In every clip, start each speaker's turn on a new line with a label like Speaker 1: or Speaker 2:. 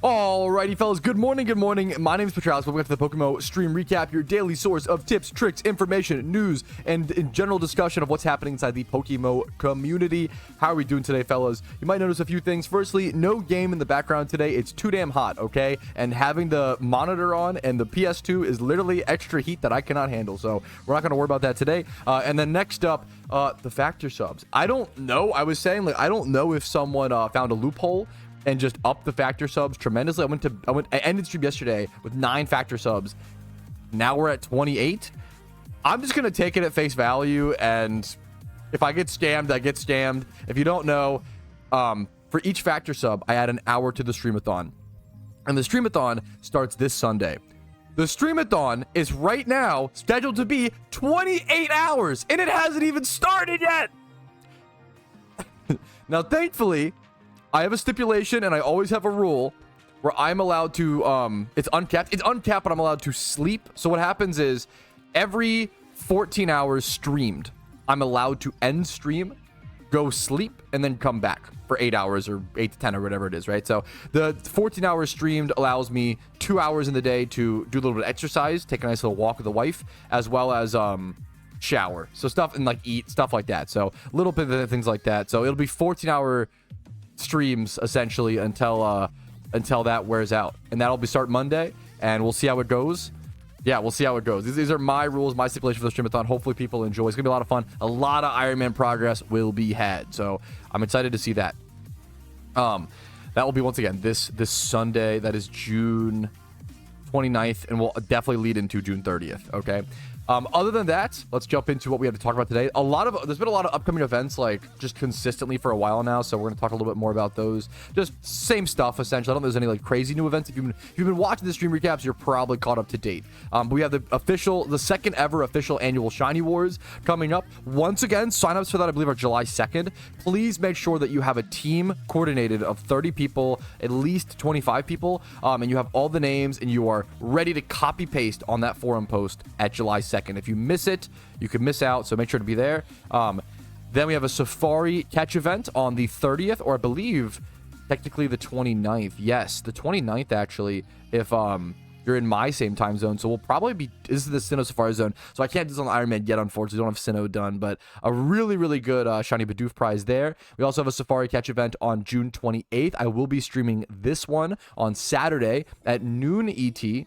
Speaker 1: Alrighty, fellas. Good morning. Good morning. My name is Patrouski. Welcome to the PokeMMO Stream Recap, your daily source of tips, tricks, information, news, and in general discussion of what's happening inside the PokeMMO community. How are we doing today, fellas? You might notice a few things. Firstly, no game in the background today. It's too damn hot, okay? And having the monitor on and the PS2 is literally extra heat that I cannot handle. So we're not going to worry about that today. And then next up, the factor subs. I don't know. I was saying, like, I don't know if someone found a loophole and just up the factor subs tremendously. I ended stream yesterday with 9 factor subs. Now we're at 28. I'm just gonna take it at face value, and if I get scammed, I get scammed. If you don't know, for each factor sub, I add an hour to the streamathon, and the streamathon starts this Sunday. The streamathon is right now scheduled to be 28 hours, and it hasn't even started yet. Now, thankfully, I have a stipulation, and I always have a rule where I'm allowed to, it's uncapped. It's uncapped, but I'm allowed to sleep. So what happens is every 14 hours streamed, I'm allowed to end stream, go sleep, and then come back for 8 hours or 8 to 10 or whatever it is, right? So the 14 hours streamed allows me 2 hours in the day to do a little bit of exercise, take a nice little walk with the wife, as well as, shower. So stuff and like eat, stuff like that. So a little bit of things like that. So it'll be 14-hour streams essentially until that wears out, and that'll be start Monday, and we'll see how it goes. Yeah, we'll see how it goes. These are my rules, my stipulation for the streamathon. Hopefully people enjoy. It's gonna be a lot of fun. A lot of Iron Man progress will be had, so I'm excited to see that. That will be once again this Sunday. That is June 29th, and we'll definitely lead into June 30th. Okay. Other than that, let's jump into what we have to talk about today. There's been a lot of upcoming events, like, just consistently for a while now, so we're going to talk a little bit more about those. Just same stuff, essentially. I don't think there's any, like, crazy new events. If you've been watching the stream recaps, you're probably caught up to date. We have the second ever official annual Shiny Wars coming up. Once again, signups for that, I believe, are July 2nd. Please make sure that you have a team coordinated of 30 people, at least 25 people, and you have all the names, and you are ready to copy paste on that forum post at July 2nd. If you miss it, you could miss out, so make sure to be there. Then we have a Safari catch event on the 30th, or I believe technically the 29th. Yes, the 29th actually, if you're in my same time zone. So we'll probably be, this is the Sinnoh Safari zone, so I can't do this on Iron Man yet, unfortunately. Don't have Sinnoh done, but a really good Shiny Bidoof prize there. We also have a Safari catch event on June 28th. I will be streaming this one on Saturday at noon ET.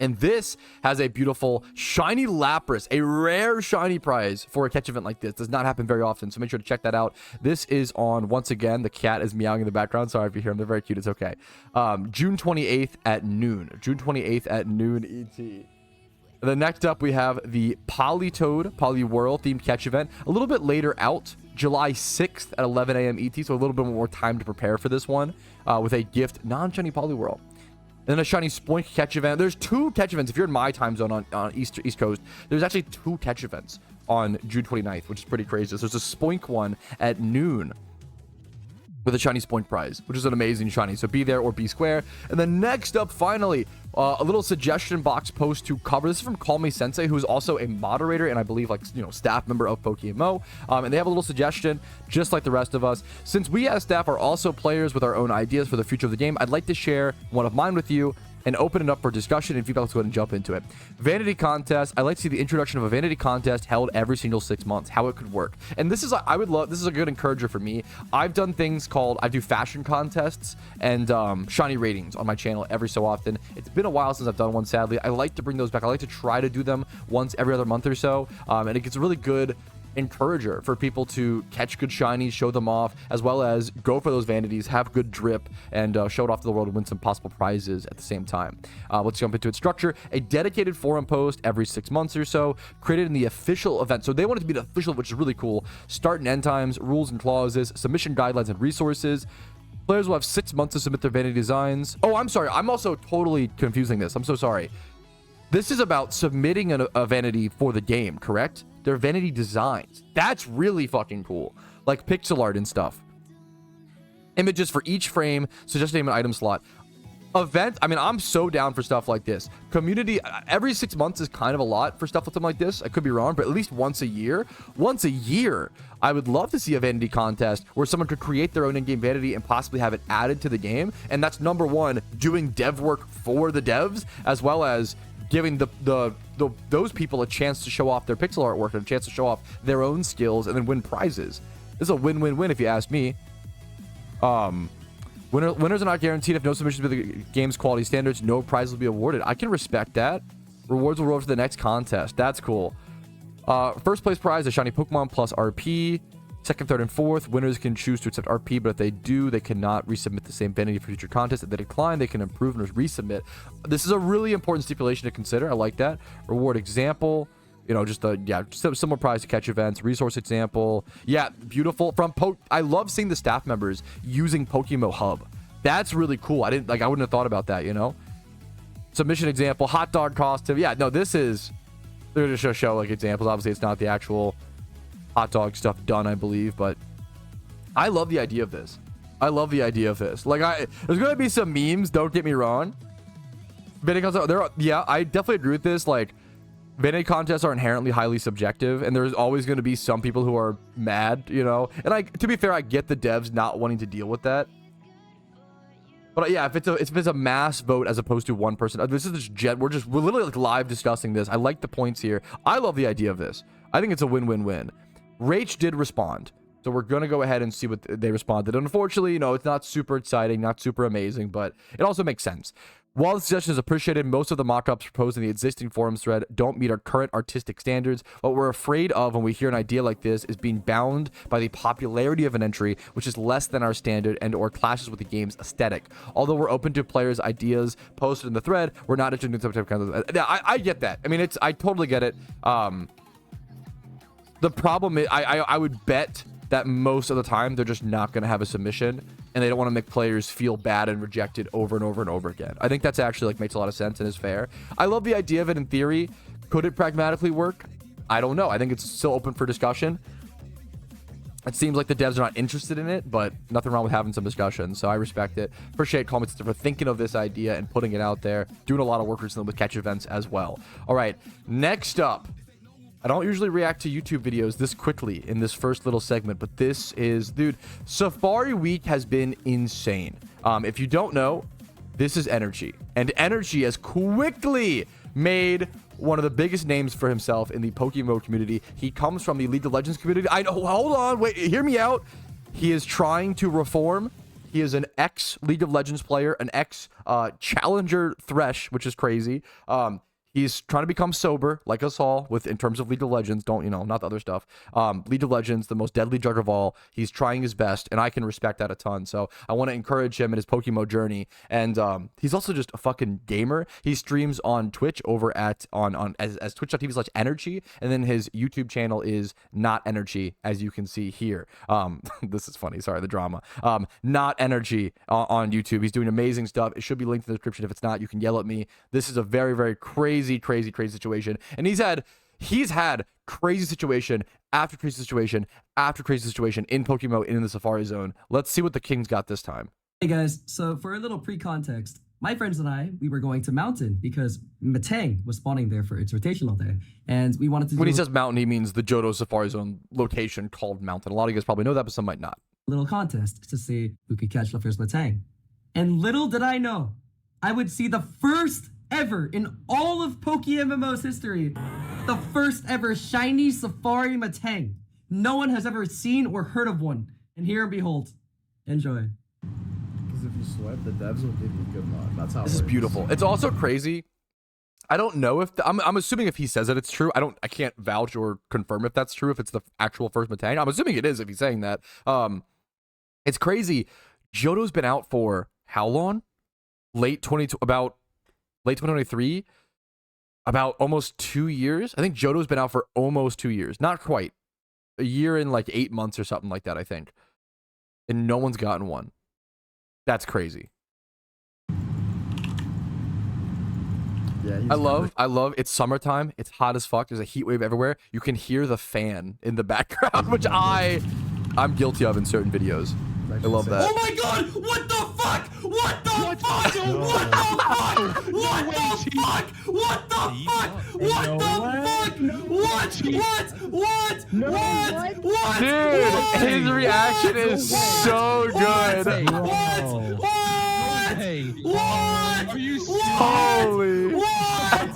Speaker 1: And this has a beautiful shiny Lapras, a rare shiny prize for a catch event like this. Does not happen very often, so make sure to check that out. This is on, once again, the cat is meowing in the background. Sorry if you hear them. They're very cute. It's okay. June 28th at noon. June 28th at noon ET. And then next up, we have the Politoad, Poliwhirl themed catch event. A little bit later out, July 6th at 11 a.m. ET, so a little bit more time to prepare for this one with a gift non-shiny Poliwhirl. And then a shiny Spoink catch event. There's 2 catch events. If you're in my time zone on East Coast, there's actually 2 catch events on June 29th, which is pretty crazy. So there's a Spoink one at noon with a shiny Spoink prize, which is an amazing shiny. So be there or be square. And then next up, finally, a little suggestion box post to cover. This is from Call Me Sensei, who is also a moderator and I believe, like, you know, staff member of PokeMMO. And they have a little suggestion, just like the rest of us. Since we as staff are also players with our own ideas for the future of the game, I'd like to share one of mine with you and open it up for discussion, and people, let's go ahead and jump into it. Vanity contest. I'd like to see the introduction of a vanity contest held every single 6 months, how it could work. And this is, this is a good encourager for me. I've done things called, I do fashion contests and shiny ratings on my channel every so often. It's been a while since I've done one, sadly. I like to bring those back. I like to try to do them once every other month or so. And it gets a really good encourager for people to catch good shinies, show them off, as well as go for those vanities, have good drip, and show it off to the world and win some possible prizes at the same time. Let's jump into its structure. A dedicated forum post every 6 months or so, created in the official event. So they want it to be the official, which is really cool. Start and end times, rules and clauses, submission guidelines and resources. Players will have 6 months to submit their vanity designs. Oh, I'm sorry. I'm also totally confusing this. I'm so sorry. This is about submitting a vanity for the game, correct? They're vanity designs. That's really fucking cool. Like pixel art and stuff. Images for each frame, suggested name and item slot. Event, I mean, I'm so down for stuff like this. Community, every 6 months is kind of a lot for stuff like this. I could be wrong, but at least once a year, I would love to see a vanity contest where someone could create their own in-game vanity and possibly have it added to the game. And that's number one, doing dev work for the devs, as well as giving those people a chance to show off their pixel artwork and a chance to show off their own skills and then win prizes. This is a win-win-win if you ask me. Winners are not guaranteed. If no submissions meet the game's quality standards, no prize will be awarded. I can respect that. Rewards will roll for the next contest. That's cool. First place prize, a shiny Pokemon plus RP. Second, third, and fourth, winners can choose to accept RP, but if they do, they cannot resubmit the same vanity for future contests. If they decline, they can improve and resubmit. This is a really important stipulation to consider. I like that. Reward example. You know, just similar prize to catch events. Resource example. Yeah, beautiful. I love seeing the staff members using PokeMMO Hub. That's really cool. I wouldn't have thought about that, you know? Submission example. Hot dog costume. Yeah, no, this is... They're just show like examples. Obviously, it's not the actual hot dog stuff done, I believe, but I love the idea of this. Like, there's going to be some memes, don't get me wrong. Yeah, I definitely agree with this. Like, vanity contests are inherently highly subjective, and there's always going to be some people who are mad, you know? And to be fair, I get the devs not wanting to deal with that. But yeah, if it's a mass vote as opposed to one person, this is just we're literally like live discussing this. I like the points here. I love the idea of this. I think it's a win-win-win. Rach did respond, so we're gonna go ahead and see what they responded. Unfortunately, you know, it's not super exciting, not super amazing, but it also makes sense. While the suggestion is appreciated, most of the mock-ups proposed in the existing forums thread don't meet our current artistic standards. What we're afraid of when we hear an idea like this is being bound by the popularity of an entry, which is less than our standard and or clashes with the game's aesthetic. Although we're open to players' ideas posted in the thread, we're not interested in some type of content. Yeah, I get that. I mean, I totally get it. The problem is, I would bet that most of the time they're just not going to have a submission, and they don't want to make players feel bad and rejected over and over and over again. I think that's actually like makes a lot of sense and is fair. I love the idea of it in theory. Could it pragmatically work? I don't know. I think it's still open for discussion. It seems like the devs are not interested in it, but nothing wrong with having some discussion, so I respect it. Appreciate comments for thinking of this idea and putting it out there. Doing a lot of work recently with catch events as well. All right, next up. I don't usually react to YouTube videos this quickly in this first little segment, but this is, dude, Safari Week has been insane. If you don't know, this is Energy, and Energy has quickly made one of the biggest names for himself in the PokeMMO community. He comes from the League of Legends community. I know, hold on, wait, hear me out. He is trying to reform. He is an ex-League of Legends player, an ex-Challenger Thresh, which is crazy. He's trying to become sober, like us all, in terms of League of Legends. Don't, you know, not the other stuff. League of Legends, the most deadly drug of all. He's trying his best, and I can respect that a ton. So I want to encourage him in his PokeMMO journey. And he's also just a fucking gamer. He streams on Twitch over at as twitch.tv/energy, and then his YouTube channel is Not Energy, as you can see here. This is funny. Sorry, the drama. Not Energy on YouTube. He's doing amazing stuff. It should be linked in the description. If it's not, you can yell at me. This is a very, very crazy situation, and he's had crazy situation after crazy situation after crazy situation in PokeMMO in the Safari Zone. Let's see what the King's got this time.
Speaker 2: Hey guys, so for a little pre-context, my friends and I, we were going to Mountain because Matang was spawning there for its rotational day, and we wanted to
Speaker 1: When he says Mountain, he means the Johto Safari Zone location called Mountain. A lot of you guys probably know that, but some might not.
Speaker 2: A little contest to see who could catch the first Matang. And little did I know, I would see the first ever in all of PokeMMO's history, the first ever shiny Safari Matang. No one has ever seen or heard of one. And here and behold, enjoy.
Speaker 3: Because if you swipe, the devs will give you good luck. That's how
Speaker 1: this is beautiful. It's also crazy. I don't know if I'm assuming if he says that it's true. I can't vouch or confirm if that's true. If it's the actual first Matang, I'm assuming it is. If he's saying that, it's crazy. Johto's been out for how long? Late 2023, about almost 2 years. I think Johto's been out for almost 2 years. Not quite. A year and like 8 months or something like that, I think. And no one's gotten one. That's crazy.
Speaker 3: Yeah,
Speaker 1: I love it's summertime. It's hot as fuck. There's a heat wave everywhere. You can hear the fan in the background, which I'm guilty of in certain videos. I love that.
Speaker 2: Oh my god! What the fuck? What the fuck? What the fuck? What the fuck? What the fuck? What the fuck? What?
Speaker 1: Dude, his reaction is so good.
Speaker 2: What?
Speaker 4: Are you
Speaker 1: Holy.
Speaker 2: What?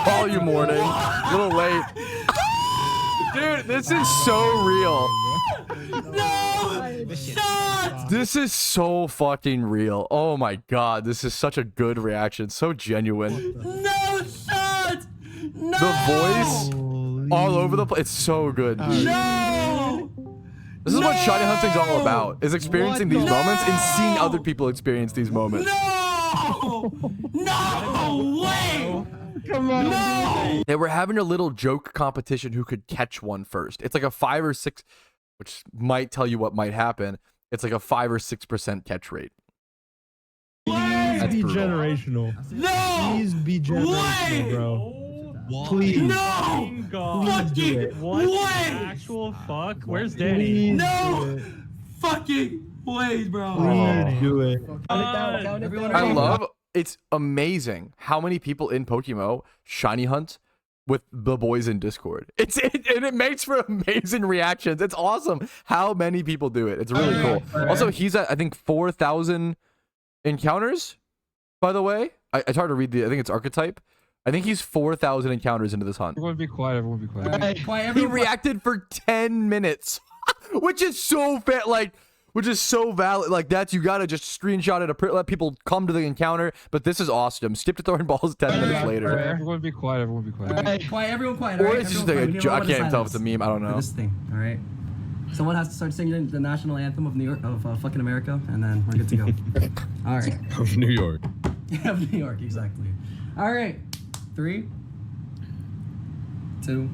Speaker 1: Volume warning. A little late. Dude, this is so real.
Speaker 2: No! Shut!
Speaker 1: This is so fucking real. Oh my god, this is such a good reaction. So genuine.
Speaker 2: No! Shut! No!
Speaker 1: The voice all over the place. It's so good.
Speaker 2: No!
Speaker 1: This is what shiny hunting's all about. Is experiencing these moments and seeing other people experience these moments.
Speaker 2: No! No way!
Speaker 4: Come on.
Speaker 2: No!
Speaker 1: They were having a little joke competition who could catch one first. It's like a 5 or 6, which might tell you what might happen. It's like a 5 or 6% catch rate.
Speaker 4: Please be
Speaker 1: brutal.
Speaker 4: generational.
Speaker 2: No!
Speaker 4: Please be generational, bro. Please.
Speaker 2: No! Fucking
Speaker 5: What
Speaker 2: way!
Speaker 5: actual fuck? Where's Danny?
Speaker 4: Please do
Speaker 2: No!
Speaker 4: it.
Speaker 2: Fucking ways, bro.
Speaker 4: Please do it.
Speaker 1: I love, it's amazing how many people in PokeMMO shiny hunt with the boys in Discord. And it makes for amazing reactions. It's awesome how many people do it. It's really cool. Also, he's at, I think, 4,000 encounters, by the way. It's hard to read I think it's archetype. I think he's 4,000 encounters into this hunt.
Speaker 5: Everyone be quiet. Everyone be quiet.
Speaker 1: He reacted for 10 minutes, which is so which is so valid. Like that's, you gotta just screenshot it, let people come to the encounter. But this is awesome. Skip to throwing balls 10 minutes later.
Speaker 5: Everyone be quiet. Everyone be quiet.
Speaker 2: Quiet, everyone quiet.
Speaker 1: Or
Speaker 2: Alright,
Speaker 1: it's just
Speaker 2: everyone quiet. We need a
Speaker 1: I
Speaker 2: moment of
Speaker 1: can't even tell if it's a
Speaker 2: silence
Speaker 1: meme. I don't
Speaker 2: for
Speaker 1: know.
Speaker 2: this thing, all right? Someone has to start singing the national anthem of New York, of fucking America, and then we're good to go. All right.
Speaker 4: Of New York.
Speaker 2: Yeah, of New York, exactly. All right. 3, 2,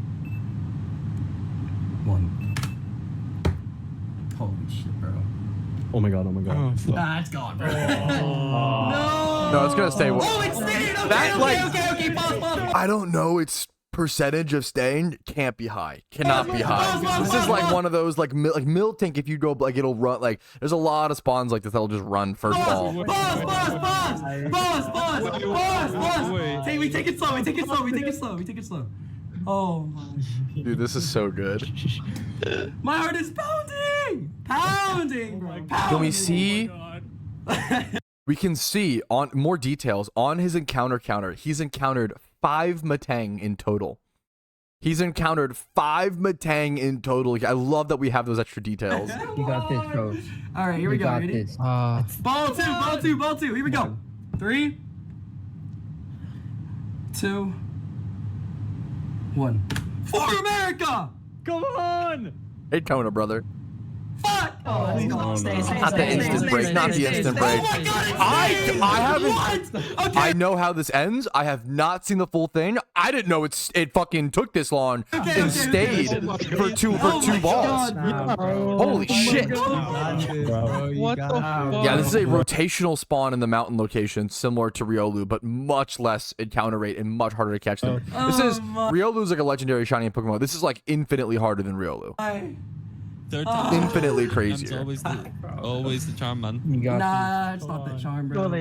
Speaker 2: 1. Holy shit, bro.
Speaker 4: Oh my god, oh my god.
Speaker 2: Ah, it's gone, bro.
Speaker 1: No, it's gonna stay.
Speaker 2: Oh, it's staying. Okay,
Speaker 1: That, like-
Speaker 2: okay. Pause.
Speaker 1: I don't know. Its percentage of staying can't be high. Cannot be high. This is like one of those like Miltank. If you go like it'll run like there's a lot of spawns like this that'll just run first ball.
Speaker 2: Pause.
Speaker 5: Wait.
Speaker 2: We take it slow. Oh my shit.
Speaker 1: Dude, this is so good.
Speaker 2: My heart is pounding, bro.
Speaker 1: Can we see? We can see on more details on his encounter counter. He's encountered 5 Matang in total. He's encountered 5 Matang in total. I love that we have those extra details.
Speaker 6: You got this, coach.
Speaker 2: All right, here we
Speaker 6: You
Speaker 2: go.
Speaker 6: got
Speaker 2: Ready?
Speaker 6: this.
Speaker 2: Ball two. Here we go. 3, 2, 1. For America!
Speaker 5: Come on!
Speaker 1: Hey, Kona, brother.
Speaker 2: Fuck! Oh, let's go.
Speaker 1: Not the instant break. Not the instant break.
Speaker 2: Oh my god!
Speaker 1: I haven't.
Speaker 2: What? Okay.
Speaker 1: I know how this ends. I have not seen the full thing. I didn't know it fucking took this long and stayed for two balls. Holy shit!
Speaker 5: What the fuck?
Speaker 1: Yeah, this is a rotational spawn in the mountain location, similar to Riolu, but much less encounter rate and much harder to catch them. This is Riolu's like a legendary shiny in Pokemon. This is like infinitely harder than Riolu.
Speaker 7: Third time.
Speaker 1: Infinitely
Speaker 7: It's
Speaker 1: crazier.
Speaker 7: always the charm, man.
Speaker 6: You got
Speaker 2: Nah, it's not that charm, bro.
Speaker 1: Do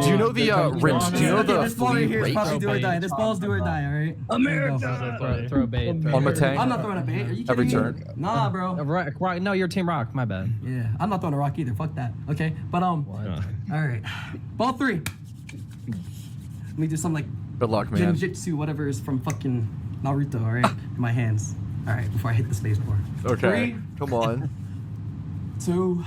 Speaker 1: you know the rinse? Do you know the
Speaker 2: This ball right
Speaker 1: flea
Speaker 2: here is
Speaker 1: rate
Speaker 2: probably do or die. This ball's do or die, alright?
Speaker 6: America. Throw a bait.
Speaker 1: on
Speaker 2: I'm
Speaker 1: Matang?
Speaker 2: not throwing a bait. Are you kidding
Speaker 1: Every
Speaker 2: me?
Speaker 1: turn.
Speaker 2: Nah, bro.
Speaker 6: Right, no, you're Team Rock. My bad.
Speaker 2: Yeah, I'm not throwing a rock either. Fuck that. Okay, but all right. Ball 3. Let me do some like
Speaker 1: Good luck, man.
Speaker 2: ninjutsu, whatever is from fucking Naruto. All right, in my hands. All right, before I hit the space bar.
Speaker 1: Okay,
Speaker 2: 3,
Speaker 1: come on.
Speaker 2: 2.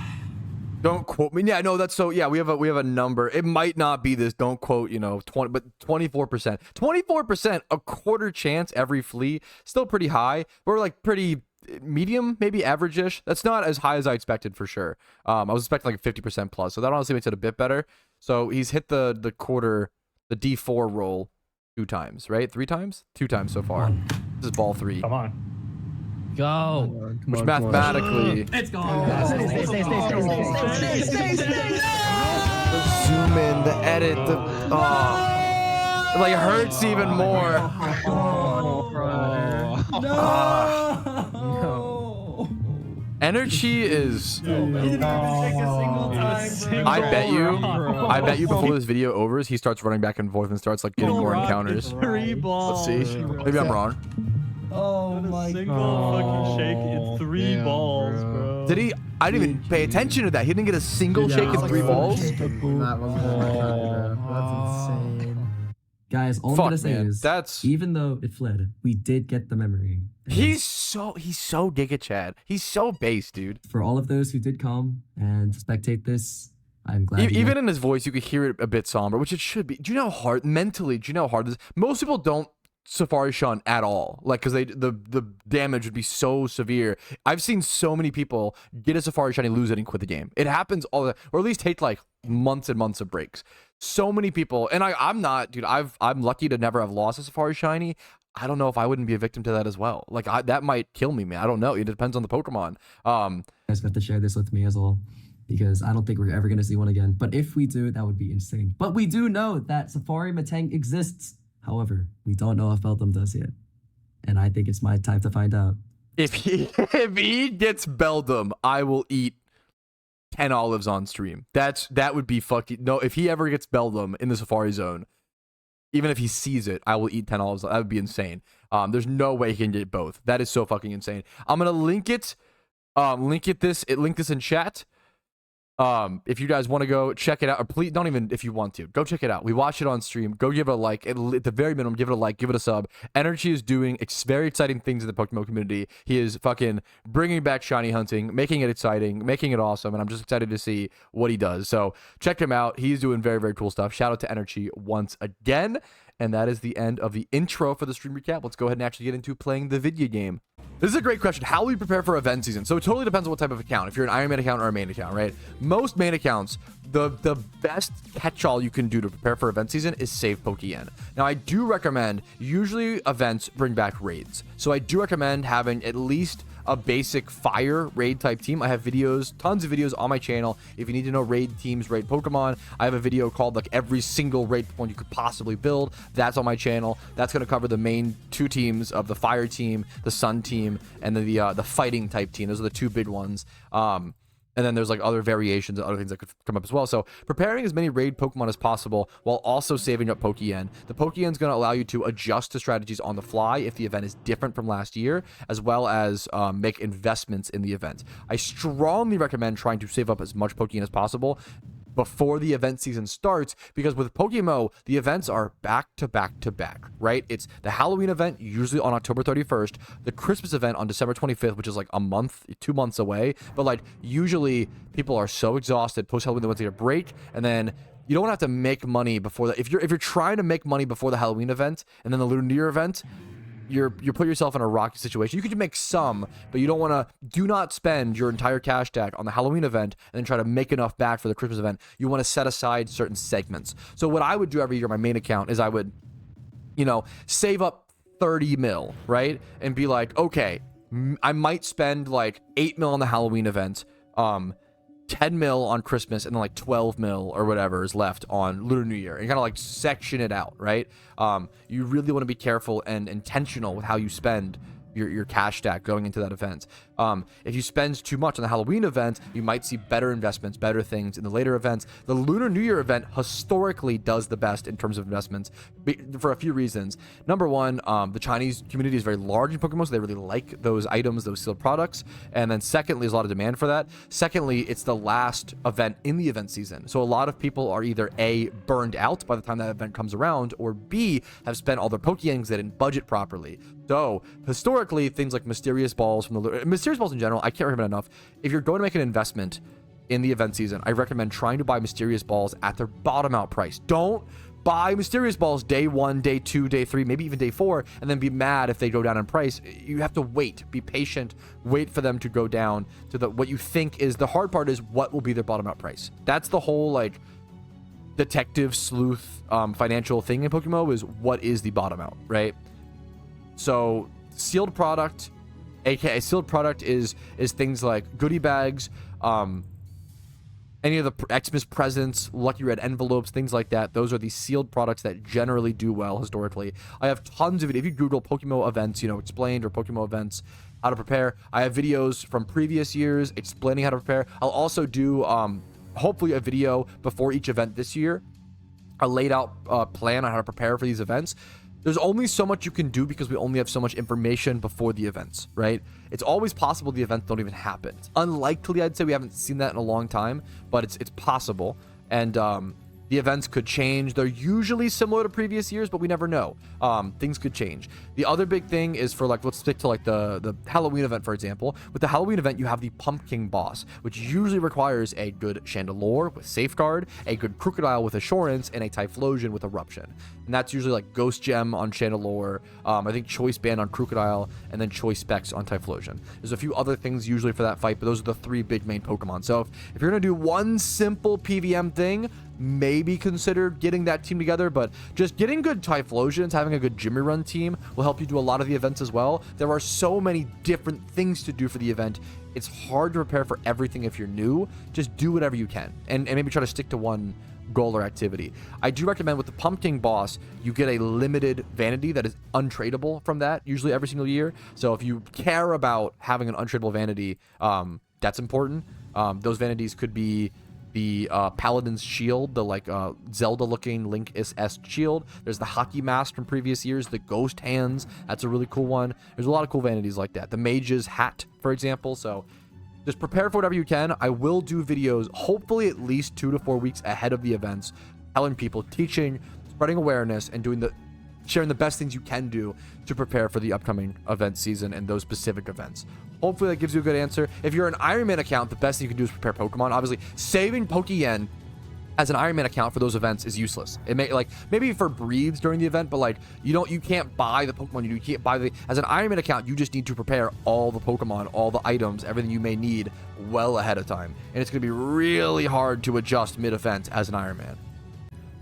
Speaker 1: Don't quote me. Yeah, no, that's so. Yeah, we have a number. It might not be this. Don't quote. 20, but 24%. 24%, a quarter chance every flea. Still pretty high. We're like pretty medium, maybe average-ish. That's not as high as I expected for sure. I was expecting like 50% plus. So that honestly makes it a bit better. So he's hit the quarter, the D4 roll 2 times, right? 3 times? 2 times so far. This is ball 3.
Speaker 5: Come on.
Speaker 6: Go.
Speaker 1: Which mathematically.
Speaker 2: It's gone.
Speaker 1: The zoom in, the edit, the it like hurts even more.
Speaker 2: No.
Speaker 1: Energy is.
Speaker 2: He didn't even take a single time,
Speaker 1: I
Speaker 2: bro.
Speaker 1: bet you before this video overs, he starts running back and forth and starts like getting more encounters.
Speaker 5: 3 balls.
Speaker 1: Let's see. Maybe I'm wrong.
Speaker 2: Oh my
Speaker 5: Single fucking shake. It's 3
Speaker 6: damn,
Speaker 5: balls,
Speaker 6: bro.
Speaker 5: bro.
Speaker 1: Did he? I didn't even pay attention to that. He didn't get a single shake in 3 balls.
Speaker 3: That was that's insane.
Speaker 2: Guys, all I'm
Speaker 1: Fuck,
Speaker 2: gonna say
Speaker 1: man.
Speaker 2: is,
Speaker 1: That's.
Speaker 2: even though it fled, we did get the memory. And
Speaker 1: He's so Giga Chad. He's so base, dude.
Speaker 2: for all of those who did come and spectate this, I'm glad. you
Speaker 1: Even
Speaker 2: know-
Speaker 1: in his voice, you could hear it a bit somber, which it should be. Do you know how hard mentally? Do you know how hard this? Most people don't Safari Shun at all, like because the damage would be so severe. I've seen so many people get a Safari Shiny, lose it, and quit the game. It happens all the, or at least take like months and months of breaks. So many people, and I'm not, dude. I'm lucky to never have lost a Safari Shiny. I don't know if I wouldn't be a victim to that as well. Like that might kill me, man. I don't know. It depends on the Pokemon.
Speaker 2: You guys have to share this with me as well, because I don't think we're ever gonna see one again. But if we do, that would be insane. But we do know that Safari Matang exists. However, we don't know if Beldum does yet, and I think it's my time to find out.
Speaker 1: If he gets Beldum, I will eat 10 olives on stream. That would be fucking no. If he ever gets Beldum in the Safari Zone, even if he sees it, I will eat 10 olives. That would be insane. There's no way he can get both. That is so fucking insane. I'm gonna link it. Link this in chat. If you guys want to go check it out, or please don't even, if you want to go check it out. We watch it on stream. Go give it a like. At the very minimum, give it a like, give it a sub. Energy is doing very exciting things in the PokeMMO community. He is fucking bringing back shiny hunting, making it exciting, making it awesome, and I'm just excited to see what he does. So check him out. He's doing very, very cool stuff. Shout out to Energy once again. And that is the end of the intro for the stream recap. Let's go ahead and actually get into playing the video game. This is a great question. How will you prepare for event season? So it totally depends on what type of account. If you're an Iron Man account or a main account, right? Most main accounts, the best catch-all you can do to prepare for event season is save Pokeyen. Now, I do recommend, usually events bring back raids. So I do recommend having at least a basic fire raid type team. I have videos, tons of videos on my channel. If you need to know raid teams, raid Pokemon, I have a video called like every single raid Pokemon you could possibly build. That's on my channel. That's going to cover the main 2 teams of the fire team, the sun team, and then the fighting type team. Those are the 2 big ones. And then there's like other variations and other things that could come up as well. So preparing as many raid Pokemon as possible while also saving up Pokeyen. The Pokeyen's going to allow you to adjust to strategies on the fly if the event is different from last year, as well as make investments in the event. I strongly recommend trying to save up as much Pokeyen as possible before the event season starts, because with PokeMMO, the events are back to back to back, right? It's the Halloween event, usually on October 31st, the Christmas event on December 25th, which is like a month, 2 months away. But like usually people are so exhausted post-Halloween, they want to take a break, and then you don't have to make money before that. If you're trying to make money before the Halloween event and then the Lunar New Year event, you put yourself in a rocky situation. You could make some, but you don't want to. Do not spend your entire cash stack on the Halloween event and then try to make enough back for the Christmas event. You want to set aside certain segments. So what I would do every year on my main account is I would, save up 30 mil, right? And be like, okay, I might spend like 8 mil on the Halloween event, 10 mil on Christmas, and then like 12 mil or whatever is left on Lunar New Year, and kind of like section it out, right? You really want to be careful and intentional with how you spend your cash stack going into that event. If you spend too much on the Halloween event, you might see better investments, better things in the later events. The Lunar New Year event historically does the best in terms of investments for a few reasons. Number one, the Chinese community is very large in Pokemon, so they really like those items, those sealed products. And then secondly, there's a lot of demand for that. Secondly, it's the last event in the event season. So a lot of people are either A, burned out by the time that event comes around, or B, have spent all their Pokeyens that didn't budget properly. So historically, things like Mysterious Balls from the Mysterious Balls in general, I can't recommend enough. If you're going to make an investment in the event season, I recommend trying to buy Mysterious Balls at their bottom out price. Don't buy Mysterious Balls day 1, day 2, day 3, maybe even day 4, and then be mad if they go down in price. You have to wait, be patient, wait for them to go down to what you think is the hard part, is what will be their bottom out price. That's the whole like detective sleuth financial thing in Pokemon, is what is the bottom out, right? So sealed product, aka sealed product, is things like goodie bags, any of the Xmas presents, lucky red envelopes, things like that. Those are the sealed products that generally do well historically. I have tons of it. If you Google PokeMMO events, explained, or PokeMMO events, how to prepare. I have videos from previous years explaining how to prepare. I'll also do hopefully a video before each event this year, a laid out plan on how to prepare for these events. There's only so much you can do because we only have so much information before the events, right? It's always possible the events don't even happen. It's unlikely, I'd say. We haven't seen that in a long time, but it's possible. And the events could change. They're usually similar to previous years, but we never know. Things could change. The other big thing is for, like, let's stick to like the Halloween event, for example. With the Halloween event, you have the Pumpkin boss, which usually requires a good Chandelure with Safeguard, a good Crocodile with Assurance, and a Typhlosion with Eruption. And that's usually like Ghost Gem on Chandelure, I think Choice Band on Crocodile, and then Choice Specs on Typhlosion. There's a few other things usually for that fight, but those are the 3 big main Pokemon. So if you're going to do one simple PVM thing, maybe consider getting that team together, but just getting good Typhlosions, having a good Jimmy Run team will help you do a lot of the events as well. There are so many different things to do for the event. It's hard to prepare for everything if you're new. Just do whatever you can and maybe try to stick to one goal or activity. I do recommend with the Pumpkin boss, you get a limited Vanity that is untradeable from that, usually every single year. So if you care about having an untradeable Vanity, that's important. Those Vanities could be the Paladin's Shield, the like Zelda-looking Link-esque shield. There's the Hockey Mask from previous years, the Ghost Hands. That's a really cool one. There's a lot of cool Vanities like that. The Mage's Hat, for example. So just prepare for whatever you can. I will do videos, hopefully at least 2 to 4 weeks ahead of the events, telling people, teaching, spreading awareness, and sharing the best things you can do to prepare for the upcoming event season and those specific events. Hopefully that gives you a good answer. If you're an Iron Man account, the best thing you can do is prepare Pokemon. Obviously, saving Pokeyen as an Iron Man account for those events is useless. It may, like, maybe for breeds during the event, but like you can't buy the Pokemon you can't buy as an Iron Man account. You just need to prepare all the Pokemon, all the items, everything you may need well ahead of time, and it's going to be really hard to adjust mid-event as an Iron Man.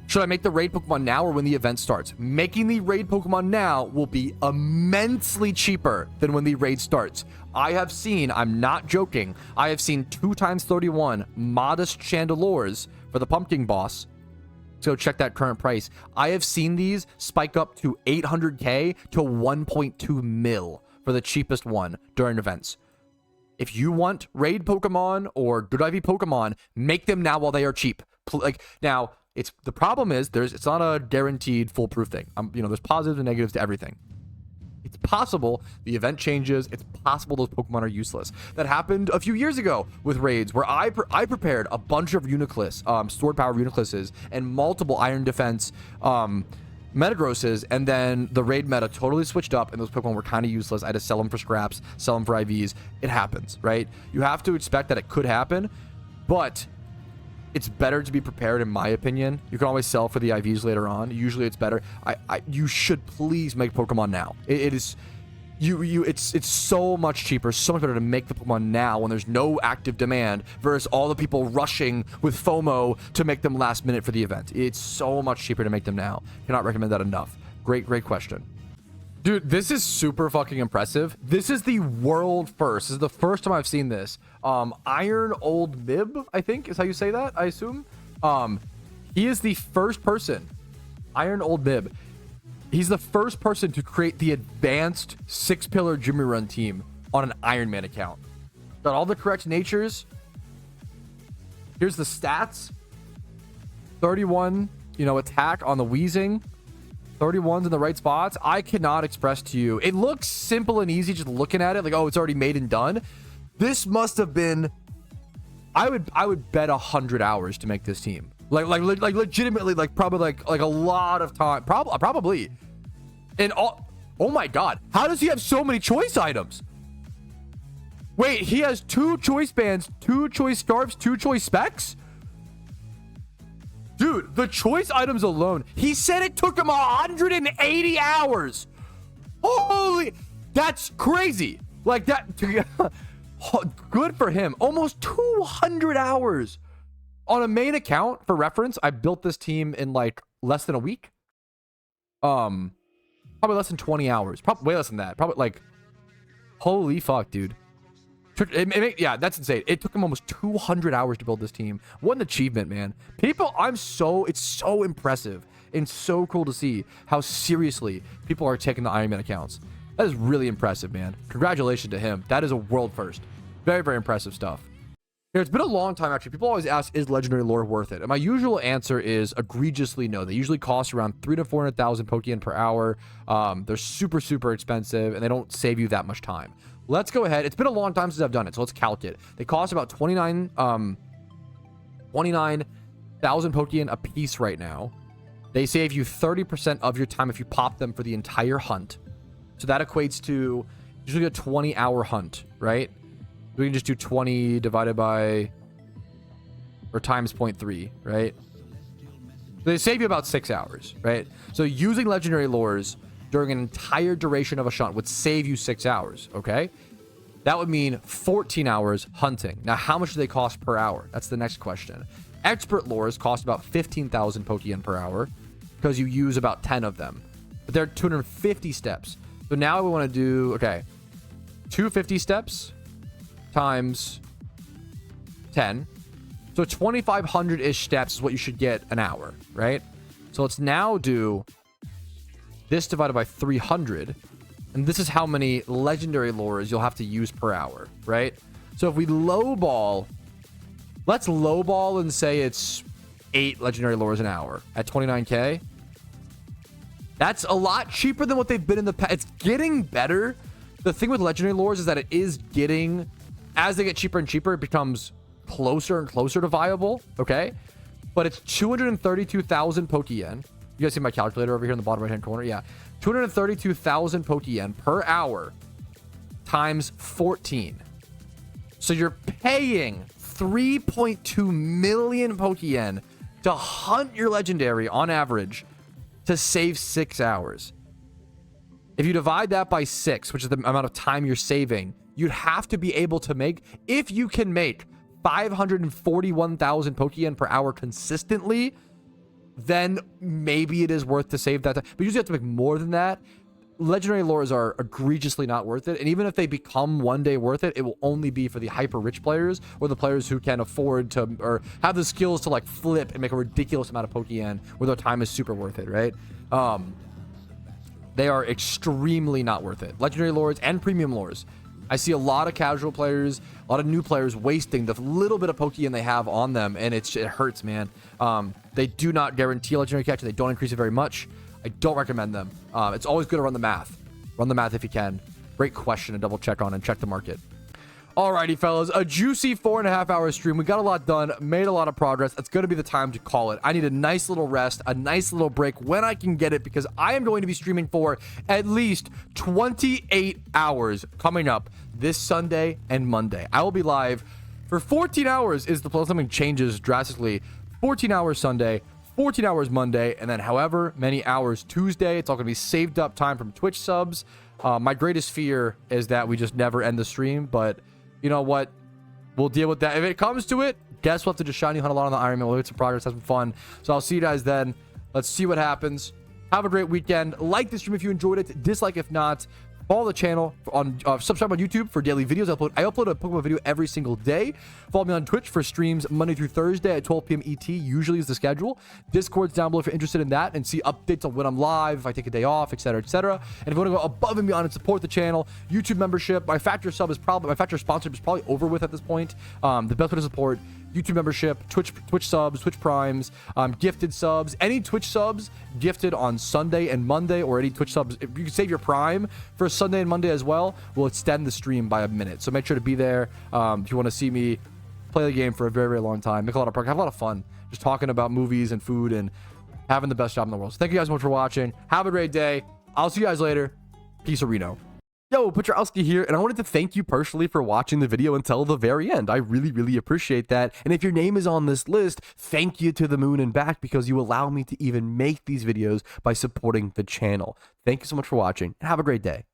Speaker 1: Should I make the raid Pokemon now or when the event starts? Making the raid Pokemon now will be immensely cheaper than when the raid starts. I have seen, I'm not joking, I have seen 2x31 modest Chandelures for the Pumpkin boss. So check that current price. I have seen these spike up to 800k to 1.2 mil for the cheapest one during events. If you want raid Pokemon or good IV Pokemon, make them now while they are cheap. Like, now, the problem is it's not a guaranteed foolproof thing. There's positives and negatives to everything. It's possible the event changes. It's possible those Pokemon are useless. That happened a few years ago with raids where I prepared a bunch of Uniclus, stored power Unicluses, and multiple Iron Defense Metagrosses, and then the raid meta totally switched up and those Pokemon were kind of useless. I had to sell them for scraps, sell them for IVs. It happens, right? You have to expect that it could happen, but it's better to be prepared, in my opinion. You can always sell for the IVs later on. Usually it's better. You should please make Pokemon now. It's so much cheaper, so much better to make the Pokemon now when there's no active demand versus all the people rushing with FOMO to make them last minute for the event. It's so much cheaper to make them now. Cannot recommend that enough. Great question. Dude, this is super fucking impressive. This is the world first. This is the first time I've seen this. Iron Old Mib, I think is how you say that, I assume. He is the first person, Iron Old Mib. He's the first person to create the advanced 6-pillar Jimmy Run team on an Iron Man account. Got all the correct natures. Here's the stats. 31, attack on the Weezing. 31's in the right spots. I cannot express to you. It looks simple and easy just looking at it, like, oh, it's already made and done. This must have been, I would bet 100 hours to make this team. Like legitimately, like probably like a lot of time. Probably. And oh my god, how does he have so many choice items? Wait, he has 2 choice bands, 2 choice scarves, 2 choice specs? Dude, the choice items alone, he said it took him 180 hours. Holy, that's crazy. Like that, good for him. Almost 200 hours on a main account. For reference, I built this team in like less than a week. Probably less than 20 hours. Probably way less than that. Probably like, holy fuck, dude. Yeah, that's insane. It took him almost 200 hours to build this team. What an achievement, man. People, it's so impressive and so cool to see how seriously people are taking the Iron Man accounts. That is really impressive, man. Congratulations to him. That is a world first. Very, very impressive stuff. Here, it's been a long time, actually. People always ask, is legendary lore worth it? And my usual answer is egregiously no. They usually cost around 300,000 to 400,000 Pokeyen per hour. They're super, super expensive, and they don't save you that much time. Let's go ahead. It's been a long time since I've done it, so let's calc it. They cost about 29,000 Pokeyen a piece right now. They save you 30% of your time if you pop them for the entire hunt. So that equates to usually a 20-hour hunt, right? We can just do 20 divided by, or times 0.3, right? They save you about 6 hours, right? So using legendary lures during an entire duration of a hunt would save you 6 hours, okay? That would mean 14 hours hunting. Now, how much do they cost per hour? That's the next question. Expert lures cost about 15,000 Pokeyen per hour because you use about 10 of them. But they're 250 steps. So now we want to do, okay, 250 steps times 10. So 2,500-ish steps is what you should get an hour, right? So let's now do this divided by 300. And this is how many legendary lures you'll have to use per hour, right? So if we lowball, let's lowball and say it's 8 legendary lures an hour at 29K. That's a lot cheaper than what they've been in the past. It's getting better. The thing with legendary lures is that it is getting, as they get cheaper and cheaper, it becomes closer and closer to viable, okay? But it's 232,000 Pokeyen. You guys see my calculator over here in the bottom right-hand corner? Yeah. 232,000 Pokeyen per hour times 14. So you're paying 3.2 million Pokeyen to hunt your legendary on average to save 6 hours. If you divide that by 6, which is the amount of time you're saving, you'd have to be able to make, if you can make 541,000 Pokeyen per hour consistently, then maybe it is worth to save that time. But you usually have to make more than that. Legendary lures are egregiously not worth it. And even if they become one day worth it, it will only be for the hyper rich players or the players who can afford to, or have the skills to like flip and make a ridiculous amount of Pokeyen where their time is super worth it, right? They are extremely not worth it. Legendary lures and premium lures. I see a lot of casual players, a lot of new players wasting the little bit of Pokeyen they have on them, and it hurts, man. They do not guarantee a legendary catch. They don't increase it very much. I don't recommend them. It's always good to run the math. Run the math if you can. Great question to double check on and check the market. Alrighty, fellas, a juicy 4.5 hour stream. We got a lot done, made a lot of progress. It's going to be the time to call it. I need a nice little rest, a nice little break when I can get it, because I am going to be streaming for at least 28 hours coming up this Sunday and Monday. I will be live for 14 hours is the plan. Something changes drastically. 14 hours Sunday, 14 hours Monday, and then however many hours Tuesday. It's all going to be saved up time from Twitch subs. My greatest fear is that we just never end the stream, but you know what? We'll deal with that. If it comes to it, guess we'll have to just shiny hunt a lot on the Iron Man. We'll get some progress, have some fun. So I'll see you guys then. Let's see what happens. Have a great weekend. Like the stream if you enjoyed it. Dislike if not. Follow the channel on subscribe on YouTube for daily videos. I upload a Pokemon video every single day. Follow me on Twitch for streams Monday through Thursday at 12 p.m. ET. Usually is the schedule. Discord's down below if you're interested in that and see updates on when I'm live, if I take a day off, etc., etc. And if you want to go above and beyond and support the channel, YouTube membership. My factor sponsorship is probably over with at this point. The best way to support YouTube membership, Twitch subs, Twitch primes, gifted subs, any Twitch subs gifted on Sunday and Monday, or any Twitch subs. If you can save your prime for Sunday and Monday as well, we'll extend the stream by a minute. So make sure to be there if you want to see me play the game for a very, very long time. Make a lot of progress, have a lot of fun, just talking about movies and food and having the best job in the world. So thank you guys so much for watching. Have a great day. I'll see you guys later. Peace, Reno. Yo, Patrouski here, and I wanted to thank you personally for watching the video until the very end. I really, really appreciate that. And if your name is on this list, thank you to the moon and back, because you allow me to even make these videos by supporting the channel. Thank you so much for watching, and have a great day.